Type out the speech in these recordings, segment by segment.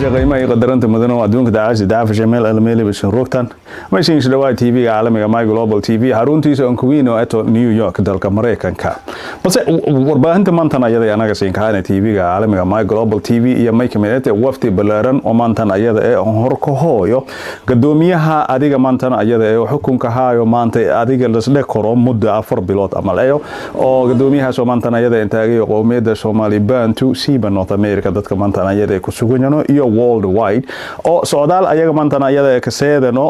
يا قيمة يقدر أنت مثلا وأدونك دعاش دعاف جميل الميلي بشروكتان ما يصيرش دواء تي في عالمي ماي جلوبال تي في هارون تيسو أنكوينو أتو نيويورك دالك أمريكان كا بس وربا أنت مانتنا يدا أنا كسين كان تي في عالمي ماي جلوبال تي في يا ماي كمينة وفتي بلارن ومانتنا يدا هوركو هويو قدوميها أديك مانتنا يدا حكم كهايو مانت أديك لسلك كروم مدة أفر بلوت أملايو أو قدوميها سو مانتنا يدا إنتاجي قومية سومالي بانتو سيبا نورث أمريكا دتك مانتنا يدا كسوغنيانو iyo worldwide oo socdaal ayaga maantana ayada ka seedano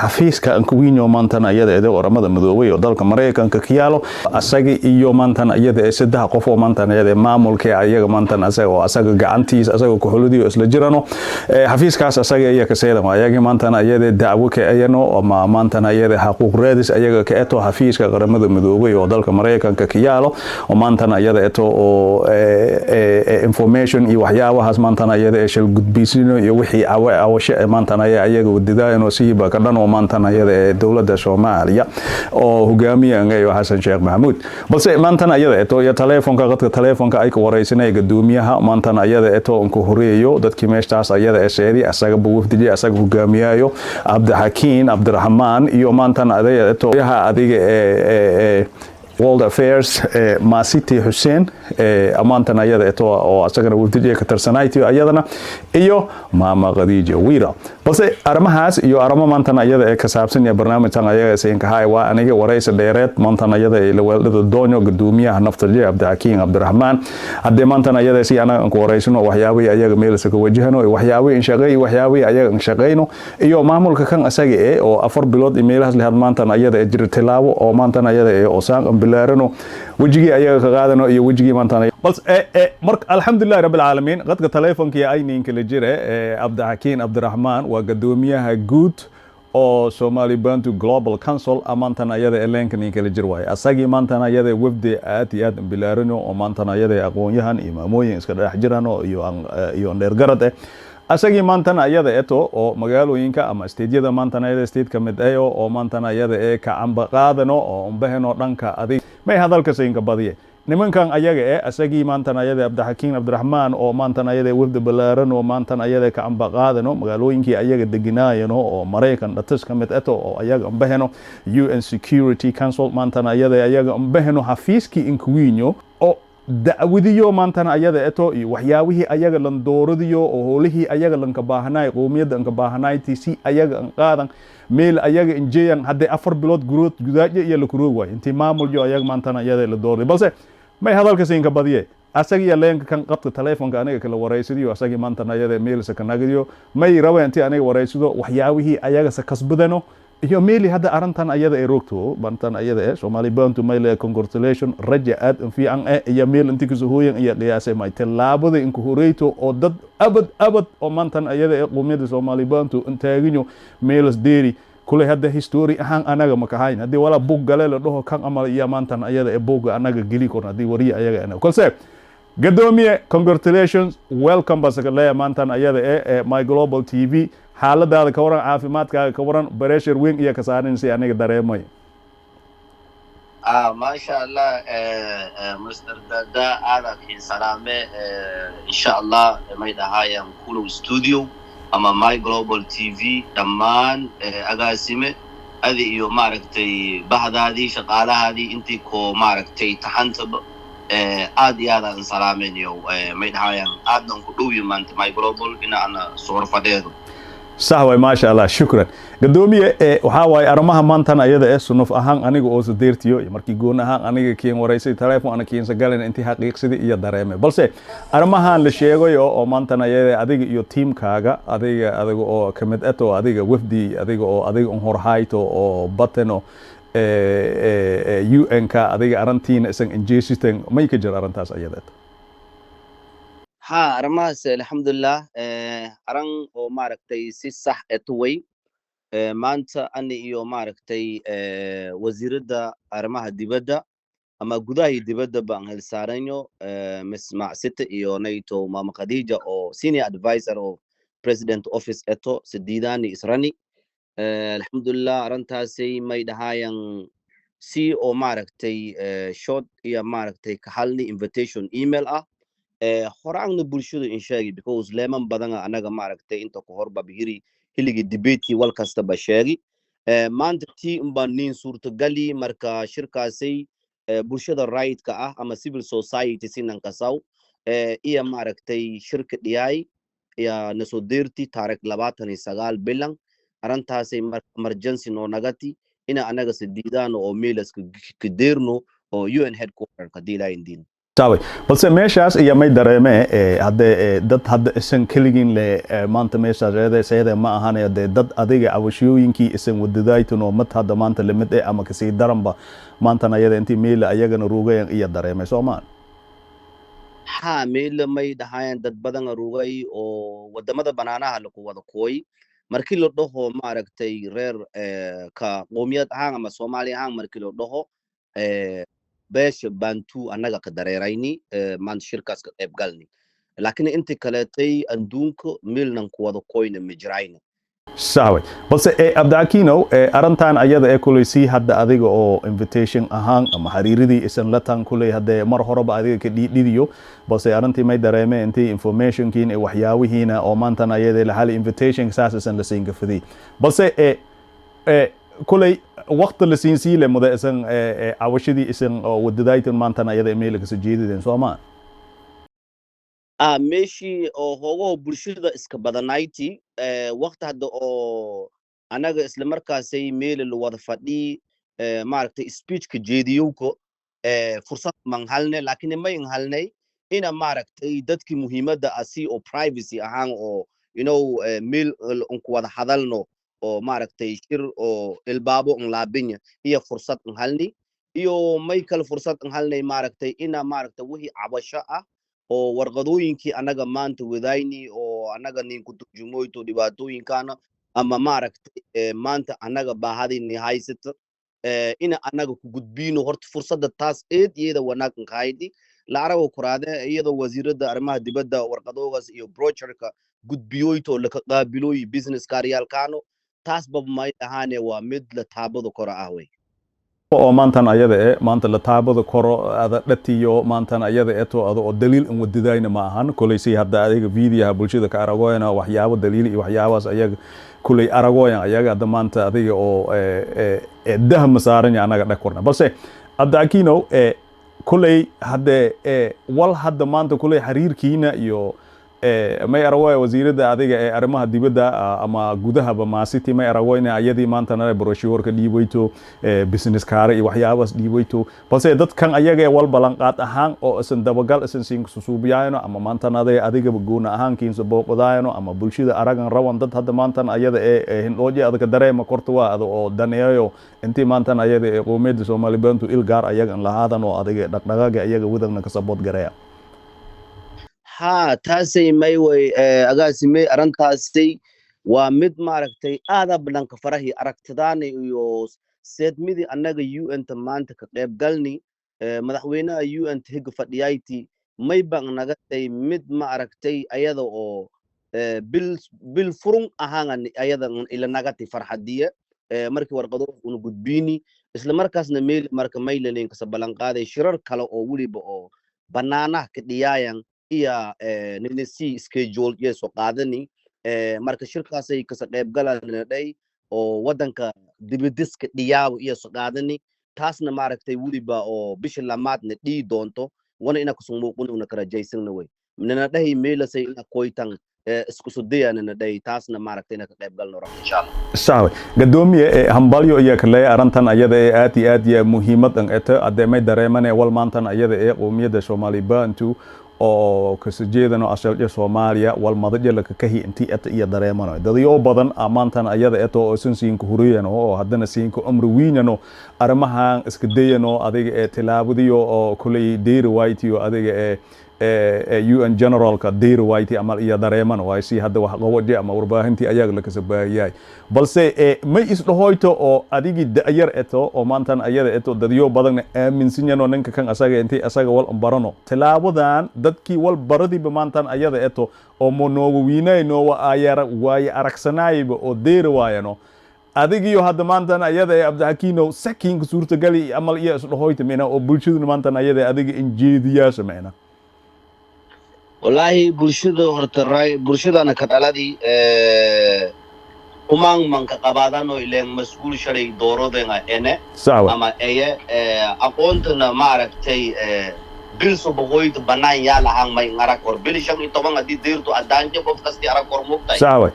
xafiiska ankuwiinyo maantana ayada oramada madoobay oo dalka Mareykanka ka yaalo asaga iyo maantana ayada saddex qof oo maantana ayada maamulka ayaga maantana asaga gacantiisa asaga ku xuludiyo isla jirano xafiiskaas asaga ayaa ka seedano ayaga maantana ayada dacwo ka ayano oo maantana ayada xaquuq raadis ayaga ka eto xafiiska qaramada madoobay oo dalka Mareykanka ka yaalo oo maantana ayada eto oo information iyo waxyaabahaas maantana ayada ee shil gudbisino iyo wixii awasho maantana ayaga wadidayno siiba ka dhan oo maantana ayada ee dawladda Soomaaliya oo hogaamiyaha Xasan Sheekh Maxamuud balse maantana ayada eto ya telefoonka qadka telefoonka ay ka wareysanay gudoomiyaha maantana ayada eto ku horeeyo dadkii meeshtaas ayada ee sheedi asaga buufdijay asaga hogaamiyayo Abdixakiin Abdiraxmaan iyo maantana ayada eto adiga World Affairs Masiti Hussein amaantan ayada eto oo asagana wafdiga ka tarsanayti ayadana iyo Mama Khadija Wira balse armahaas iyo arma maantan ayada ee ka saabsan barnaamijkan ayaga seen ka hay waa aniga wareysa dheereed maantan ayada ee la weelada doonyo gudoomiyaha naftajiya Abdixakiin Abdiraxmaan hadee maantan ayada si ana ku wareysano waxyaabo ayaga meel iska wajahano waxyaabo in shaqay waxyaabo ayaga shaqeyno iyo maamulka kan asaga ee oo 4 bilood emailhaas lehad maantan ayada ee jir tilaabo oo maantan ayada ee oo saan bilaarano wajigi ayaga ka qaadano iyo wajigi maantana bas mark alxamdulillah rabbil alamin qadka telefoonka ay ninka la jira Abdixakiin Abdiraxmaan waa gudoomiyaha guud oo Somali Bantu Global Council amaantan ayada eleenka ninka la jir waay asagi maantana ayada wafdi aad iyo aad bilaarano oo maantana ayada aqoon-yahan imaamooyin iska dhex jirano iyo dheergarad asagi maantana ayada eto oo magaalooyinka ama steedyada maantana ayada steed ka mid ayo oo maantana ayada ee ka amba qaadano oo umbaheno dhanka adig may hadalka siinka badiye nimankan ayaga asagi maantana ayada Abdixakiin Abdiraxmaan oo maantana ayada wafdi balaaran oo maantana ayada ka amba qaadano magaalooyinkii ayaga deginaayano oo Mareykan dhatis ka mid ato oo ayaga umbaheno UN Security Council maantana ayaga umbaheno xafiiski inkuwiinyo oo dacwadiyo maantana ayada eto iyo waxyaabihii ayaga lan dooradiyo oo hoolihii ayaga lan ka baahanay qoomiyada ka baahanay TC ayaga an qaadan meel ayaga injeeyan hadii 4 bilood gudaaje iyo la kuroog way intii maamulyo ayaga maantana ayada la dooray balse may hadalka siin ka badiye asaga leenka kan qadka telefoonka aniga kala wareysadiyo asaga maantana ayada meel sa kanagadiyo may rawaanti aniga wareysado waxyaabihii ayaga sa kasbadano iyo meeli hadda arintan ayada ay roogto bantan ayada Somali Bantu meele congratulation raja aad fiican iyo meel intii ku soo hooyan iyo qiyaasay may talaabada in ku horeeyto oo dad abad oo maantan ayada qoomiyada Somali Bantu intaaginyo meelas deeri kule hadda history ahaan anaga ma ka hayn hadii wala bug gale la dhaho kan amal iyo maantan ayada bug anaga geli korna hadii wariye ayaga ana kulse gadoomiye congratulations welcome basakale maantan ayada My Global TV xaaladaada ka waran caafimaadkaaga ka waran pressure weyn iyo ka saarin si aniga dareemay ما شاء الله مستر دادا هذا في سلامه ان شاء الله ما يدهايا كل استوديو اما ماي جلوبال تي في دمان اغاسيمه هذه iyo maaragtay bahdaadii shaqaalahaadii intii ko maaragtay taxanta aad iyo aad salaameynayo ma yidhaahayaan aadna ku dhow yimaanta My Global ina ana soo fadhiyo sahway ma sha Allah shukran gadoomiye waxa way armaha maantana ayada sunuf ahaan aniga oo sadeertiyo markii goon ahaan aniga keen wareysay telefoon ana keen sagalan intii xaqiiqsadii iyo dareemay balse armahan la sheegayo oo maantana ayada adiga iyo teamkaaga adiga oo kamid ato adiga wafdi adiga oo horhayto oo batano UN ka adiga arantiina isan injeesisten may ka jir arantaas ayada ها أرماس الحمد لله أرن أو ماركتي سيسح أتوي ما أنت أني إيو ماركتي وزير دا أرماها ديبدا أما جوداي ديبدا بانهل سارينيو مسمع ست إيو نيتو ماما خديجة أو senior advisor أو president office أتو سديداني إسراني الحمد لله أرنتاسي ما يدهاين سي أو ماركتي شوت إيا ماركتي كحالني invitation email horaanna bulshada in sheegi because leeman badana anaga maaragtay inta ku horba bihiri hiligi debate wal kasta ba sheegi maanta tii unbaan nin suurtagali marka shirkaasay bulshada right-ka ah ama civil society sinan kasaw iya maaragtay shirka dhiyay iya nasoo deerti taariikh 29 bilan arintaasay emergency noo nagati ina anaga sidiidano oo meelas ka deerno oo UN headquarter ka diilaayindin sawi balse meeshaas iyo may dareeme hadde dad hadda isan keligin le maanta meeshaas sayada ma ahan dad adiga awashooyinkii isan wadadaytano mad hadda maanta limid ama kasii daranba maanta ayada intii meel ayagana ruugayan iyo dareemay Soomaan ha meel may dhahayan dad badan ruugay oo wadamada banaanaha la ku wada kooy markii la dhaho maaragtay reer ka qoomiyad ahaan ama Soomaali ahaan markii la dhaho beesha bantu anaga ka dareerayni man shirkaas ka qayb galni laakiin inta kaleetay adduunka meelnan ku wada kooyna mijrayna sawi balse abdaakino arintan ayada kulay hadda adiga oo invitation ahaan ama xariiridii isan la tan kulay hadda mar horeba adiga ka dhidiyo balse arintii may dareeme intii information kiin waxyaabihiina oo maanta ayada la hal invitation saas isan la siin gafadi balse kulay waqti la siin siile muda isan awashadii isan wadadaytan maanta ayada email ka soo jeedideen Soomaan meeshii oo hoogo bulshada iska badanayti waqti hadda oo anaga isla markaasay meel la wada fadhi maaragtay speech ka jeediyowko fursad man halne laakiin ma in halnay ina maaragtay dadkii muhiimadda asi oo privacy ahaan oo meel ku wada hadalno oo maaragtay shir oo ilbaabo laabinya iyo fursad halni iyo may kale fursad halnay maaragtay ina maaragtay wixii cabasho ah oo warqadooyinkii anaga maanta wadayni oo anaga nin ku turjumoyto dhibaatooyinkana ama maaragtay maanta anaga baahadini haysata ina anaga ku gudbino horta fursada taas iyada wanaag qaaydi la arago kuraade iyadoo wasiirada arrimaha dibadda warqadoogaas iyo brochure-ka gudbiyoyto la ka qaabiloy business kaariyalkaano taas bab may ahaane waa mid la taabado kora ah way oo maantan ayada maanta la taabada koro ada dhatiyo maantan ayada eto oo daliil in wadidayna ma ahan kulay si hadda adiga video bulshada ka aragoyna waxyaabo daliil iyo waxyaabaas ayaga kulay aragoyan ayaga hadda maanta adiga oo dahma saaran anaga dhakorna balse abdaakino kulay hadda wal hadda maanta kulay xiriirkiina iyo may aragoya wasiirada adiga arrimaha dibadda ama gudahaba maasiti may aragoyna ayadii maanta brochure ka dhiibayto business kaare iyo waxyaabaas dhiibayto balse dadkan ayaga wal balanqaad ahaan oo isan dabagal isan siin suubiyaano ama maanta adiga goona ahaan kiinso booqdaayno ama bulshada aragan rawan dad hadda maanta ayada hindooje adka dareema korto waa oo daneeyo intii maanta ayada qoomiyadda Soomaali bantu il gaar ayaga lahaadan oo adiga dhaqdhaqaaga ayaga wadagna ka sabood gareeya ha taasay may way agaasimay arintaasay waa mid maaragtay aada badanka farahi aragtidaana iyo seedmidii anaga UN ta maanta ka qayb galni madaxweynaha UN ta higa fadhiyayti may baan naga tay mid maaragtay ayada oo bil furun ahaan ayada ila naga tay farxadiye markii warqado uu gudbini isla markaasna meel marka maylaleen ka sabalan qaaday shirar kale oo waliba oo banaanaha ka dhiyaayan iya ninisi schedule yeso qaadani marka shirkaasay ka qayb galanay oo wadanka dibadiska dhiyaabo iyo soo qaadani taasna maaragtay waliba oo bisha lamaadna dhii doonto wana ina ku soo muuquna ka rajaysana way minna dhahay meelasay ina koytan isku soo dayana dhahay taasna maaragtay ina ka qayb galno insha Allah sawa gadoomiye hambalyo iyo kale arintan ayada aad iyo muhiimad an eto adeemay dareemane wal maantan ayada qoomiyadda Soomaali bantu oo ka soo jeedano asalka Soomaaliya wal madajir la ka kahi intii at iyo dareemano dadiyo badan amaantan ayada eto oo sinsiin ku huriyano oo hadana siin ku amri wiinano arrimahan iska dayano adiga tilaabadiyo oo kulay deer waytiyo adiga UN general ka deer wayti amal iyo dareemano way si hadda wax qawaje ama warbaahintii ayaga la ka sabaayay balse may isdhohoyto oo adigi da'yar eto oo maantan ayada eto dadiyo badan aaminsanayno ninka kan asaga intii asaga wal barano tilaabadan dadkii wal baradiba maantan ayada eto oo monoogo wiinayno waa ayara way aragsanayba oo deer waayano adigiyo hadda maantan ayada abdaakino sakiin suurta gali amal iyo isdhohoyto meena oo bulshadu maantan ayada adiga injeediyaasha meena والله برشدة أنا كتالدي umang mangkakabatan no ilang mas'ul siya doro denga ene sawa ama eye akonto na maraktay bil so bogoy to banay ya lahang may ngarakor bil siyang ito mga didir to adanje ko kasti arakor muktay sawa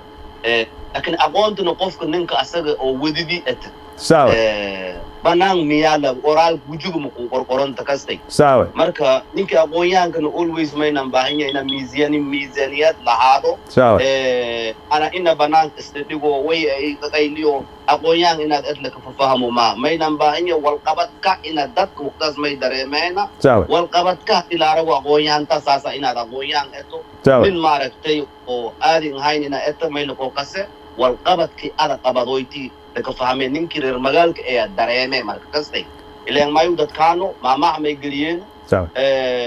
lakin akonto no kof kunin ka asaga o wididi et sawa banang miyala oral bujugo mo korkoron ta kastay sawa marka ninki agoyan kan always may nambahanya ina mizaniyat lahado sawa ana ina banang istedigo way kakailiyo agoyan ina at lakafahamu ma may nambahanya wal qabat ka ina dat muktas may daremena sawa wal qabat ka ilara wa agoyan ta sasa ina agoyan eto sawa min maratay o ading hayn ina eto may lako kase wal qabat ki ada qabadoyti lakafahamen ninki reer magaalka ee dareeme marka kastay ilaan mayu dadkaano maamaha may geliyeen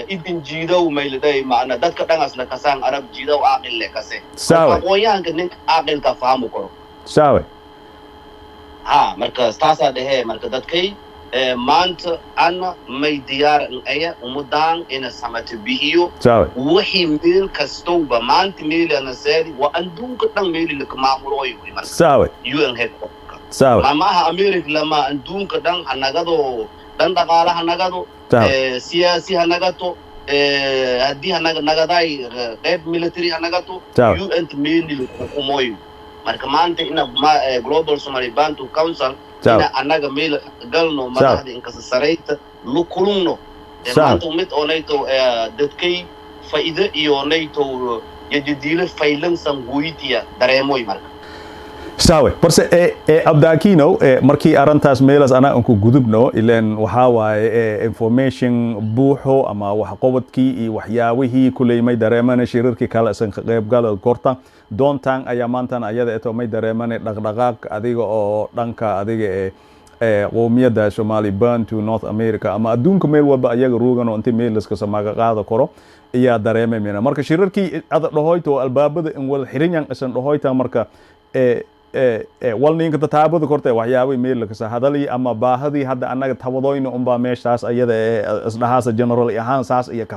idin jiidow mayliday macna dadka dhangaas la kasaan arab jiidow aaqil le kase aqoonyahanka ninka aaqilka fahmu karo sawe ha marka taasaa dhehee marka dadkay maanta ana may diyaar aya umudaan ina samata bihiyo wixii meel kastowba maanta meelana seedi waa adduunka dhan meeli lakamaamuloyo sawe un headquarter mamaha America lama adduunka dhan hanagado dhan dhaqaale hanagado siyaasi hanagato haddii nagaday qayb military hanagato un meeli hukumoyo marka maanta ina global Somali Bantu Council ina anaga meel galno madaxda inkasa sarayta lukulungno maanta mid onayto dadkay faa'iido iyo onayto yajidile faylansan guitiya dareemoy marka sawe balse abdaakino markii arintaas meelas ana ku gudubno ileen waxa waaye information buuxo ama wax qobadkii iyo waxyaabihii kuleymay dareemana shirarkii kala san qayb gal korta doontaan ayaa maantan ayada eto may dareemana dhaqdhaqaaq adiga oo dhanka adiga qoomiyada Somali Bantu North America ama adduunka meel walba ayaga ruugan oo inta meelas ka samaga qaada koro ayaa dareemay marka shirarkii ada dhahoyto albaabada in wal xirinyan isan dhahoyta marka walninka taabada kortay waxyaabo meel la ka hadalay ama baahadii hadda anaga tabadoyna umba meeshaas ayada isdhahaas general ahaan saas iyo ka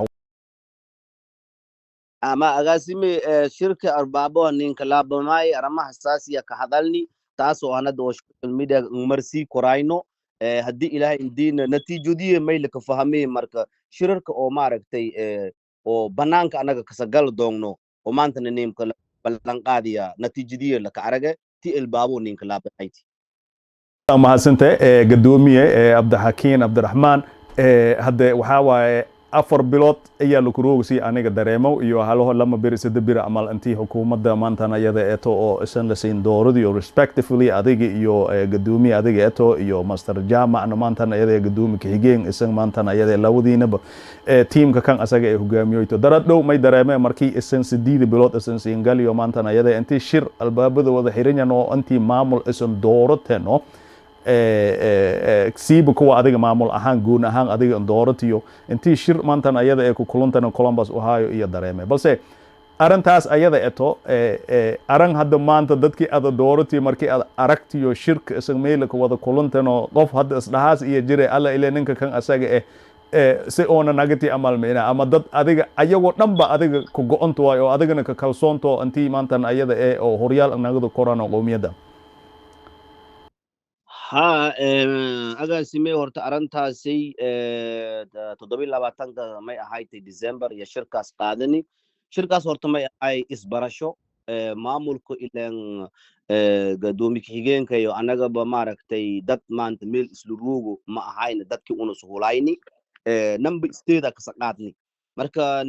ama agaasime shirka arbaabo ninka laabamay arama xasaasiya ka hadalni taas oo anada oo social media marsi korayno haddii ilaahay indiina natiijadiye meel ka fahmay marka shirarka oo maaragtay oo banaanka anaga ka sagal doogno oo maanta nimka ballan qaadiya natiijadiye la ka aragay ti albaabo ninka laabanayti mahadsantahay gadoomiye Abdixakiin Abdiraxmaan hadda waxa waaye 4 bilood ayaa la kuroogsi aniga dareemo iyo halaho lama beri saddex beri amal intii xukuumadda maanta ayada eeto oo isan la siin dooradii oo respectively adiga iyo gadoomiye adiga eeto iyo master jaamacna maanta ayada gadoomiye ka xigeen isan maanta ayada lawadiinaba teamka kan asaga ay hogaamiyoyto daradhow may dareemeen markii isan 8 bilood isan siin galiyo maanta ayada intii shir albaabada wada xiran oo intii maamul isan doorateno siiba kuwa adiga maamul ahaan goon ahaan adiga dooratiyo intii shir maantan ayada ee ku kulantana Columbus Ohio iyo dareemay balse arintaas ayada eto aran hadda maanta dadkii ada doorati markii aad aragtiyo shirka isag meel ku wada kulantano qof hadda isdhahaas iyo jire alla ilaa ninka kan asaga si oona nagati amal meena ama dad adiga ayagoo dhanba adiga ku go'onto oo adigana ka kalsoonto intii maantan ayada oo horyaal nagada korana qoomiyada ha agaasime horta arintaasi 27 may ahayd December iyo shirkaas qaadani shirkaas horta may ahay isbarasho maamulku ilaan gadoomiye xigeenka iyo anaga ba maaragtay dad maanta meel isla ruugo ma ahayna dadkii una suhulayni number state ka saqaadni marka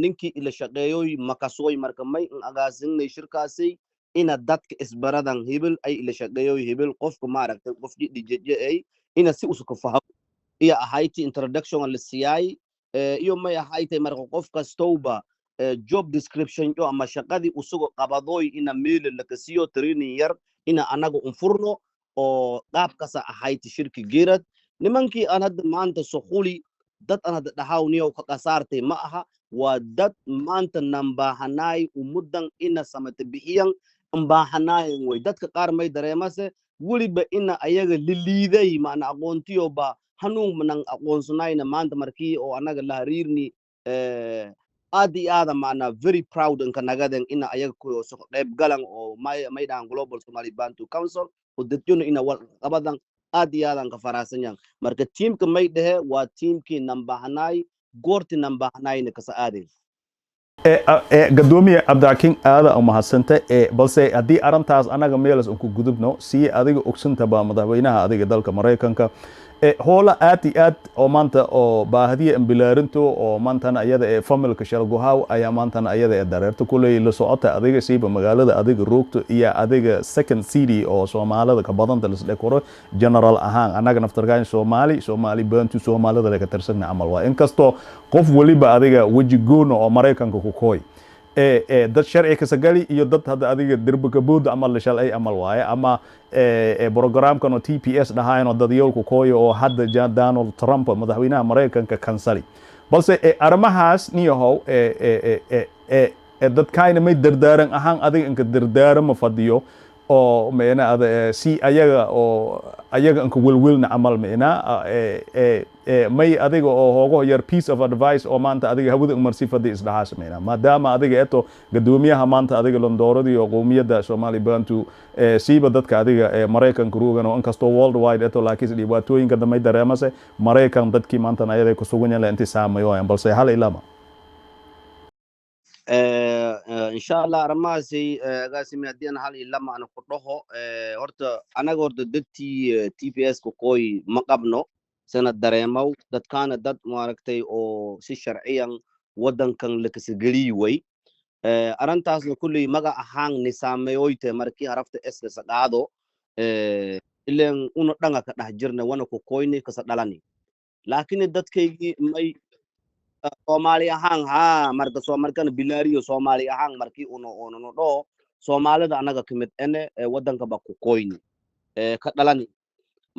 ninkii ila shaqeeyoy makasooy marka may agaasinay shirkaasi ina dadka isbaradan hebel ay ila shaqeeyo hebel qofka maaragtay qof dhijeje ay ina si usu ka fahmo iyo ahayti introduction la siiyay iyo may ahayti marka qof kastooba job description iyo ama shaqadii usugo qabadoy ina meel la kasiyo training yar ina anaga furno oo qaabkaas ahayti shirki geerad nimankii aan hadda maanta suquli dad aan hadda dhahaawniyo ka qasaartay ma aha waa dad maanta nambahanay umudan ina samata bixiyan ambaahanaayen way dadka qaar may dareemase weliba ina ayaga liliiday maana aqoontiyoba hanuun manan aqoonsanayna maanta markii oo anaga la hariirni aad iyo aad maana very proud inka nagadan ina ayaga ku soo qayb galan oo maydaan Global Somali Bantu Council oo dadjuna ina wal qabadan aad iyo aad ka faraasanyaan marka teamka may dhahe waa teamkii nambahanay goorti nambahanayna ka saadeen gadoomiye Cabdirakiin aada u mahadsanta balse haddii arintaas anaga meelas ku gudubno si adiga ogsanta ba madaxweynaha adiga dalka Mareykanka hoola aad iyo aad oo maanta oo baahdiya ambilaarinto oo maantana ayada familka shalgohaw ayaa maantana ayada dareerto kulay la socota adiga siiba magaalada adiga roogto iyo adiga second city oo Soomaalida ka badan la koro general ahaan anaga naftarkaan Somali Bantu Soomaalida la ka tirsan amal waa inkasto qof waliba adiga waji goon oo Mareykanka ku kooy dad sharci ka sagali iyo dad hada adiga dirbiga bood amal la shalay amal waaye ama programkan oo TPS dhahaayno dad yoolku kooyo oo hadda Donald Trump madaxweynaha Mareykanka kansali balse arrimahaas niyahow dadkayna may dardaaran ahaan adiga inka dardaarama fadiyo oo meena si ayaga inka welwelna amal meena may adiga oo hoogo yar piece of advice oo maanta adiga hawada marsi fadi isdhahaas meena maadaama adiga eto gadoomiyaha maanta adiga Londooradii oo qowmiyadda Somali Bantu siiba dadka adiga Mareykanka roogan oo inkasto worldwide eto laakiin dhibaatooyinka damay dareemase Mareykan dadkii maanta ayada ku sugan yahay intii saamayo balse hal ilama إن شاء الله رماسي قاسم يدين هالي لما أنا كله هرت أنا قرد دتي تي بي إس كوي مقابنو سنة دريمو دت كان دت ماركتي أو سي شرعيا ودن كان لك سجلي وي أرنتاس كل مجا أهان نسامي ويت مركي عرفت إس لسقادو إلا أنو دعنا كنهجرنا وانا كويني كسدلاني لكن دت كي ماي Somali ahang marka Somarkan bilariyo Somali ahang marki uno do Somalida anaga kimid ene wadanka ba ku koyni ka dhalani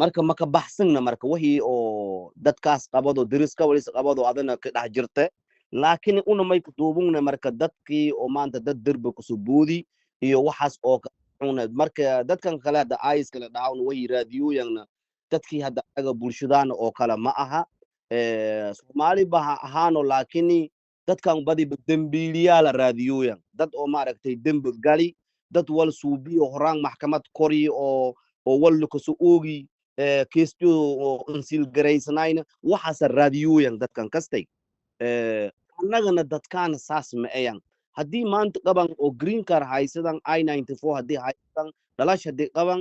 marka maka baxsana marka wixii oo dadkaas qabado diriska wali qabado adana ka dhax jirte laakiin una may ku duubuna marka dadkii oo maanta dad dirba ku subuudi iyo waxaas oo marka dadkan kale hada ayis kale dhaawna way raadiyoyana dadkii hada aga bulshadana oo kala ma aha Somali baha ahaano laakiin dadkan badi dambiiliyaal raadiyoyan dad oo maaragtay dambi gali dad wal suubiyo horaan maxkamad kori oo wal ku soo oogi keesto oo insil gareysnayna waxaas raadiyoyan dadkan kastay annagana dadkan saas ma ayan hadii maanta qaban oo green card haysadan I94 hadii haysadan dhalash hadii qaban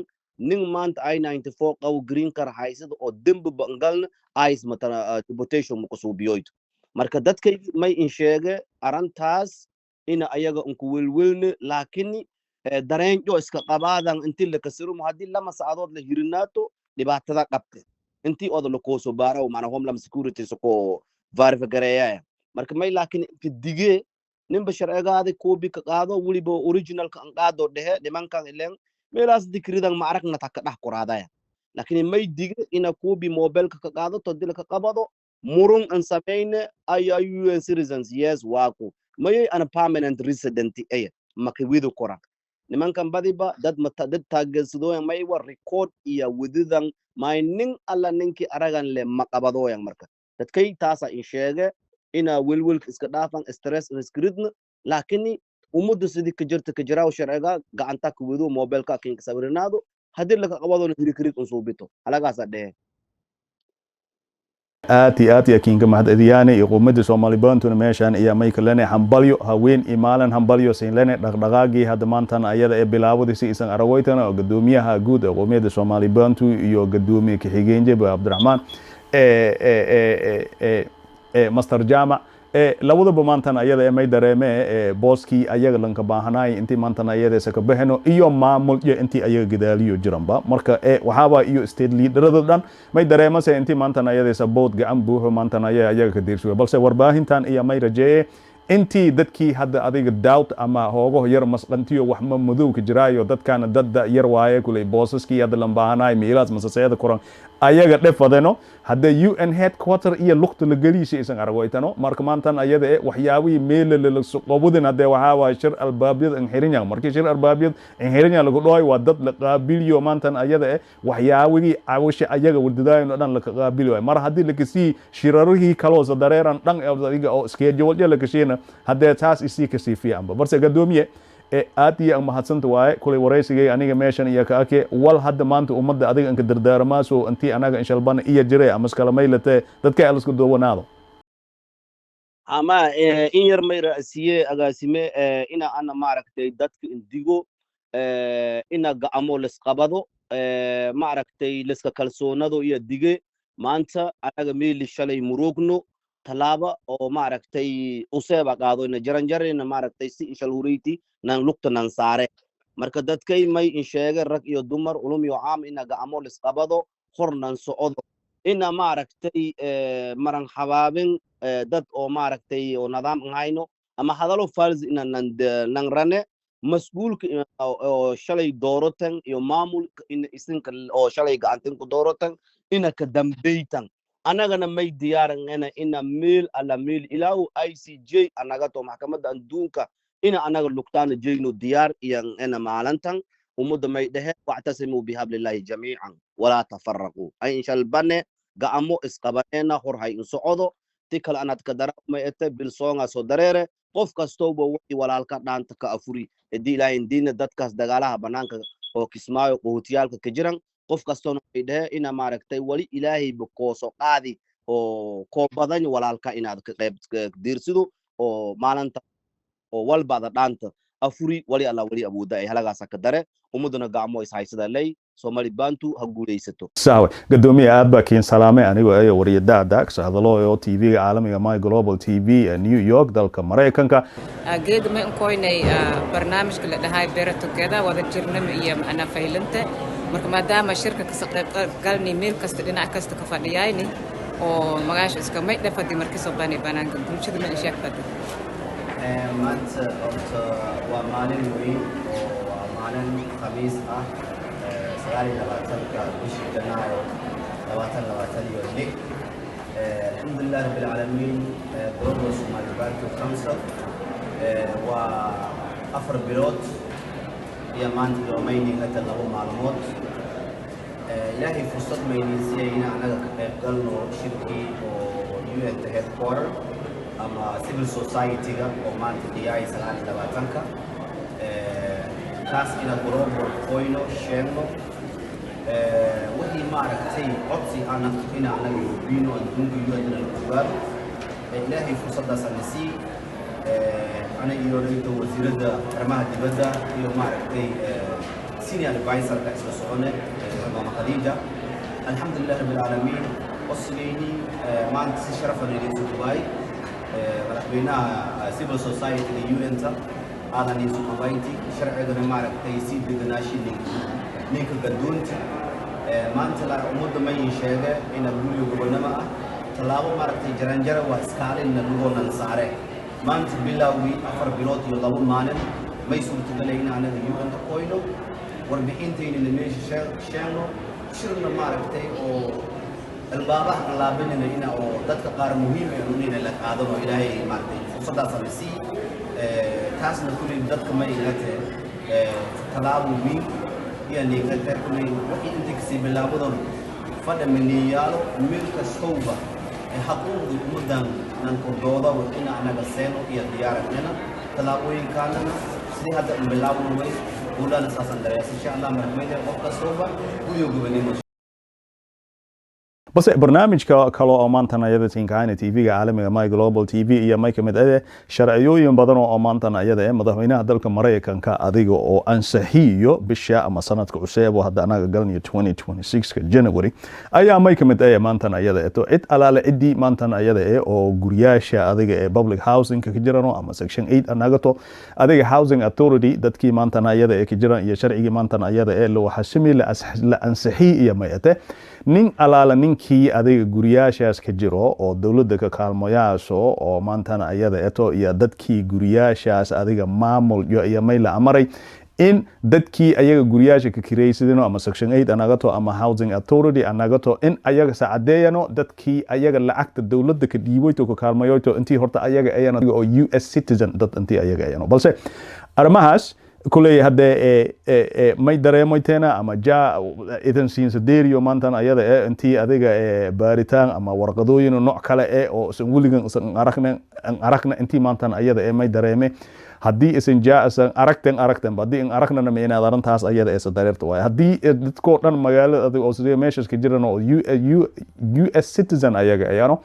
nin maanta I94 qaw green card haysado oo dambi bangalna ayis matana deportation ku soo biyoyto marka dadkay may in sheege arantaas ina ayaga unku welwelne laakiin dareenjo iska qabaadan intii la kasiro hadii lama saacadood la hirinaato dhibaatada qabtay intii oo la kooso baaraw macna homeland security soo verify gareeyay marka may laakiin intii dige nimba sharcigaadi koobi ka qaado waliba original ka qaado dhehe nimankan ileen meelaas dikridan ma aragna ta ka dhax quraadaya laakiin may dige ina koobi mobile ka qaado to dilka qabado murun an sameeyne ay UN citizens yes waaku may an permanent resident ay makiwido kora nimankan badiba dad taageersadooyan may war record iyo wadidan mining alla ninki aragan le maqabadooyan marka dadkay taasa in sheege ina welwel iska dhaafan stress riskridna laakiin umada sidii ka jirta ka jiraaw sharciga gacanta ku wado mobile ka kin sawirnaado hadii la qabado hirikrid soo bito halagaas dhee aati kinga mahadiyane iyo qowmiyadda Somali Bantu meeshan iyo Michaelene hambalyo haween imaalan hambalyo siinlene dhaqdhaqaaqii hadda maantan ayada bilaawday si isan aragoytana oo gadoomiyaha guud ee qowmiyadda Somali Bantu iyo gadoomiye Kixigeenje Abdiraxmaan Master Jama labadaba maantan ayada may dareeme booski ayaga lanka baahanay intii maantan ayada saka bahano iyo maamul iyo intii ayaga gadaaliyo jiranba marka waxaaba iyo state leaderada dhan may dareemaysaa intii maantan ayada support gacan buuxo maantan ayaga ka diirsuwa balse warbaahintan iyo may rajeeye intii dadkii hadda adiga doubt ama hoogo yar masqantiyo wax ma madow ka jiraayo dadkana dad yar waaye kulay boosaskii hadda lan baahanay meelaas masasayada koran ayaga dhefadeno hadda UN headquarter iyo luqta la geliisa isan aragaytano marka maantan ayada waxyaabihii meel la qabudin hadda waxa waa shir albaabyad in xirinyan markii shir albaabyad in xirinyan lagu dhooy waa dad la qaabiliyo maantan ayada waxyaabihii awasha ayaga wadadaayno dhan la qaabiliyo mar hadii la kasi shirarihii kalo sadareeran dhan adiga oo schedule la kasheena hadda taas isii kasi fiicanba balse gadoomiye aad iyo mahadsanto waaye kulay waraysigay aniga meeshan iyo ka ake wal hadda maanta ummadda adiga inka dardaarmaaso intii anaga inshalbana iyo jiray ama iskala maylate dadka ay isku doowanaado ama in yar may raasiye agaasime ina ana maaragtay dadka indigo ina gacamo lisqabado maaragtay liska kalsoonado iyo dige maanta anaga meeli shalay murugno talaaba oo maaragtay useeba qaado ina jaranjarina maaragtay si ishal huriti nan lugta nan saare marka dadkay may in sheegay rag iyo dumar ulum iyo caam ina gacamo lisqabado hornan socdo ina maaragtay maran xabaabin dad oo maaragtay oo nidaam hayno ama hadalo falz ina nan rane mas'uulka oo shalay doorotan iyo maamulka in isinka oo shalay gacantin ku doorotan ina ka dambaytan anagana may diyaaran ina meel ala meel ilaahu ICJ anaga to maxkamadda adduunka ina anaga lugtaana jeyno diyaar iyo ina maalantan umada may dhahe wactasimu bihablillahi jamiican wala tafarraqu ay inshal bane ga'amo isqabaneena horhay in socdo tikal anad ka daramay ete bil soonga soo dareere qof kastooba wixii walaalka dhaanta ka afuri hadii ilaahay diina dadkaas dagaalaha banaanka oo kismaayo qootiyaalka ka jiran qof kastoona ay dhahe ina maaragtay wali ilaahay bukooso qaadi oo ko badan walaalka inaad ka qayb diirsido oo maalinta oo walbada dhaanta afuri wali alla wali awooda ay halagaas ka dare ummaduna gacmo is haysada lay Somali bantu ha guuleysato saawe gadoomiye aad baa kiin salaamay anigoo ay wariyada ka hadalo oo TV caalamiga My Global TV New York dalka Mareykanka geed ma koynay barnaamijka la dhahay Better Together wada jirnam iyo ana faylanta marka maadaama shirka ka qayb galnay meel kasta dhinac kasta ka fadhiyayni oo magaasha iska may dhafadi markii soo banaanka bulshada ma sheegtay maanta waa maalin weyn oo waa maalin khamiis ah 19 bishii Janaayo 2026 alxamdulillaah rabbil caalamiin Global Somali Bantu Council waa 4 bilood iyo maanta yoomayni hada 2 maalmood ilaahay fursad maynisiiyay in anaga ka qayb galno shirkii oo UN headquarter ama civil society-ga oo maanta dhiyay 29ka taas ina global qoyno sheegno wixii maaragtay codsi ana ina anaga bino adduunka UN ugaaro ilaahay fursadaas anasi ana iyo rayto wasiirada arrimaha dibadda iyo maaragtay senior advisor-ka isla socone mama Khadija alxamdulillaah rabbil caalamiin wasleeni maanta si sharaf leh idin duubay madaxweynaha civil society UN-ta aadan isu qabayti sharciga maaragtay si deganaanshiin ninka gadoonta maanta la umada ma sheegay in guriga gobonimo ah talaabo maaragtay jaranjaro waa iskaalin lagu saare maanta bilowgi 4 bilood iyo 2 maalin may suurtagalay in anaga UN ka qoyno warbixintayna meesha sheegno shirna maaragtay oo albaabaha laabinayna ina oo dadka qaar muhiim ah inay la qaadano ilaahay maaragtay fursadaas la sii taasna kulli dadka ma ilaahay talaabo weyn يعني كتكلي وحين تكسي باللابدون فدا مليالو ملك الصوبة حقوق مدن ننكر دودا وإنا أنا قسينو إيا ديارتنا تلاقوين كاننا سي هذا باللابدون وي ولا نساسا دريس إن شاء الله مرحبا وقت الصوبة ويوغو بنيمو بس barnaamijka kale oo maantana ayada tinkaana TV-ga caalamiga My Global TV iyo may kamid ah sharciyooyin badan oo maantana ayada madaxweynaha dalka Mareykanka adiga oo ansaxiyo bisha ama sanadka cusub oo hadda anaga galnayo 2026 January ayaa may kamid ah maantana ayada cid alaala cidii maantana ayada oo guriyasha adiga ee public housing ka jirano ama section 8 anaga to adiga housing authority dadkii maantana ayada ee ka jiran iyo sharcigi maantana ayada ee loo xasimi la ansaxiyo mayate nin alaala ninkii adiga guriyashaas ka jiro oo dawladda ka kaalmoyaaso oo maantana ayada eto iyo dadkii guriyashaas adiga maamul iyo mayla amaray in dadkii ayaga guryaasha ka kiraysadeen ama section 8 anagato ama housing authority anagato in ayaga saacadeeyano dadkii ayaga lacagta dawladda ka dhiibayto ka kaalmayoyto intii horta ayaga ayana oo US citizen dad intii ayaga ayano balse arrimahaas kulay hadee may dareemoyteena ama idan siin sadeeriyo maantan ayada intii adiga baaritaan ama warqadooyin nooc kale oo san wiligan san aragna intii maantan ayada may dareeme haddii isan jaasan aragtan badii in aragnana ma inaad arintaas ayada ee dareerto way haddii dadko dhan magaalada adiga oo sidoo meeshas ka jiraan oo US citizen ayaga ayano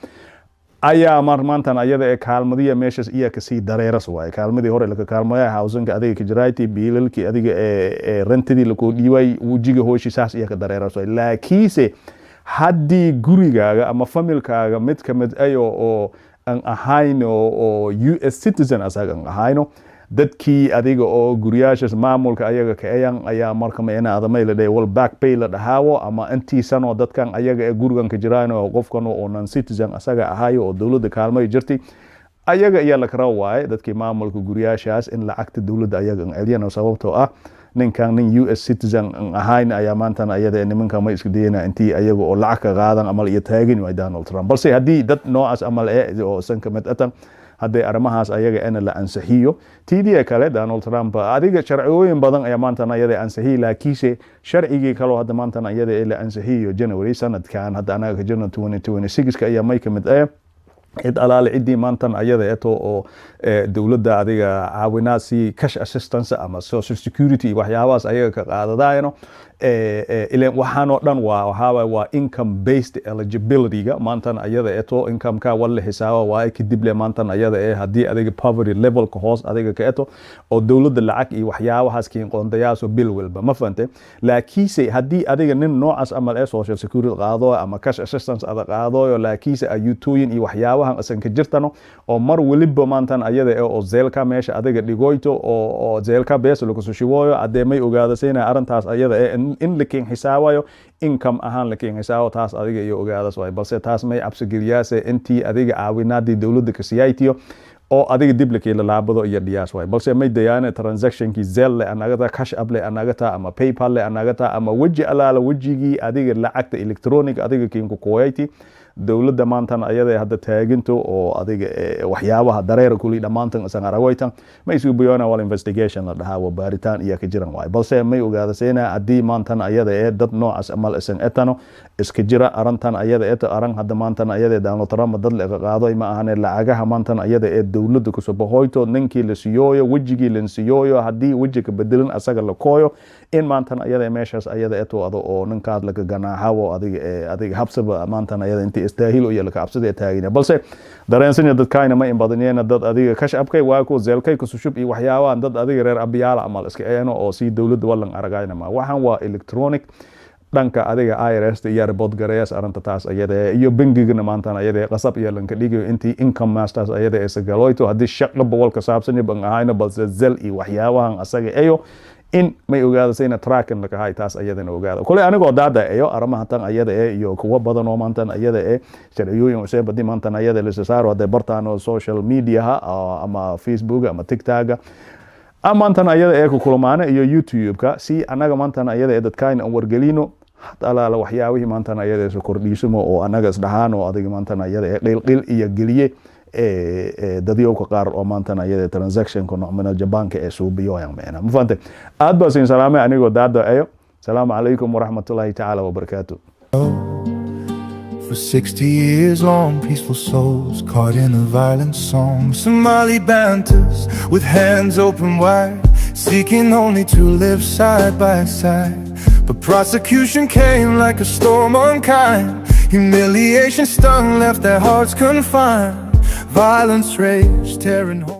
ayaa maantan ayada ee kaalmadiya meeshas iya ka sii dareeras way kaalmadii hore la ka kaalmaya housing adiga ka jiraaytii biilalkii adiga ee rentidii la ku dhiibay wajiga hooshisaas iya ka dareeras way laakiinse haddii gurigaaga ama familkaaga mid ka mid ayo oo aan ahayno oo US citizen asaga aan ahayno dadkii adiga oo guryaashas maamulka ayaga ka ayaa marka ma inaada may la wal back pay la dhahaawo ama intii sano dadkan ayaga ee gurigan ka jiraan oo qofkan oo non citizen asaga ahayo oo dawladda kaalmay jirtay ayaga ayaa la kara waay dadkii maamulka guryaashaas in lacagta dawladda ayaga aan celiyana sababtoo ah ninkan nin US citizen ahayn ayaa maantan ayada nimanka ma isku dayna intii ayaga oo lacag ka qaadan amal iyo taagin way Donald Trump balse haddii dad noocaas amal oo san ka mid atan haddii arrimahaas ayaga ana la ansaxiyo tidii kale Donald Trump adiga sharciyooyin badan ayaa maantan ayada ansaxiyo laakiinse sharcigii kale hadda maantan ayada la ansaxiyo January sanadkan hadda anaga ka jirno 2026 ka ayaa may ka mid cid alaale cidii maantan ayada eto oo dawladda adiga caawinaasi cash assistance ama social security waxyaabahaas ayaga ka qaadadaayno ileen waxaanoo dhan waa income based eligibility ga maantan ayada eto income ka wala xisaaba waa kadib le maantan ayada haddii adiga poverty level ka hoos adiga ka eto oo dawladda lacag iyo waxyaabahaas kiin qoondayaaso bil walba ma fahantay laakiinse haddii adiga nin noocaas amal social security qaado ama cash assistance ada qaado laakiinse ayuutooyin iyo waxyaabahan asan ka jirtano oo mar waliba maantan ayada oo zeelka meesha adiga dhigoyto oo zeelka bees lagu soo shibooyo adeemay ogaadasayna arintaas ayada in la keen xisaabayo income ahaan la keen xisaabo taas adiga iyo ogaadas way balse taas may absi geliyaasay intii adiga caawinaadii dawladda ka siyaaytiyo oo adiga dib la keen laabado iyo dhiyaas way balse may dayana transaction ki zelle anagata cash app le anagata ama PayPal le anagata ama waji alaala wajigii adiga lacagta electronic adiga keen ku kooyayti dawladda maantan ayada hadda taaginto oo adiga waxyaabaha dareer kulii dhamaantan asan aragaytan ma isu bayana wal investigation la dhahaa baaritaan iyo ka jiran way balse may ogaadasayna hadii maantan ayada dad noocaas amal asan etano iska jira arantan ayada aran hadda maantan ayada Donald Trump dad la qaado ma ahan lacagaha maantan ayada dawladda ku soo baxoyto ninkii la siiyooyo wajigii la siiyooyo hadii wajiga bedelan asaga la kooyo in maantan ayada meeshaas ayada oo ninkaad laga ganaaxawo adiga habsaba maantan ayada intii istaahilo iyo la cabsada taagina balse dareensan dadkayna ma in badanyeena dad adiga cash app kay waa ku zeelkay ku sushub iyo waxyaabaan dad adiga reer abiyaala amal iska ayano oo si dawladda wallan aragayna ma waxan waa electronic dhanka adiga IRS iyo report gareeyas aranta taas ayada iyo bangiga maantan ayada qasab iyo lanka dhigayo intii income masters ayada ee sagaloyto hadii shaqo boqolka saabsan ban ahayna balse zel iyo waxyaabahan asaga ayo in may ogaadasayna tracking la kahay taas ayadana ogaada kule anigoo daada ayo arrimaha tan ayada iyo kuwa badan oo maantan ayada sharciyooyin oo seebadi maantan ayada la saaro hada bartaan social media ama Facebook ama TikTok ama maantan ayada ku kulmaana iyo YouTube ka si anaga maantan ayada dadkayna wargelino alaala waxyaabihii maantan ayada soo kordhiismo oo anaga isdhahaan oo adiga maantan ayada qil iyo geliye dadyo ka qaar oo maantan ayada transaction ko noocmana jabanka soo biyoyan meena ma fahantay aad baa siin salaamay anigoo daada ayo salaamu calaykum waraxmatullaahi tacaala wabarakaatuh. For 60 years long, peaceful souls caught in a violent song. Somali banters with hands open wide, seeking only to live side by side. But prosecution came like a storm unkind. Humiliation stung, left their hearts confined. Violence raged, tearing home.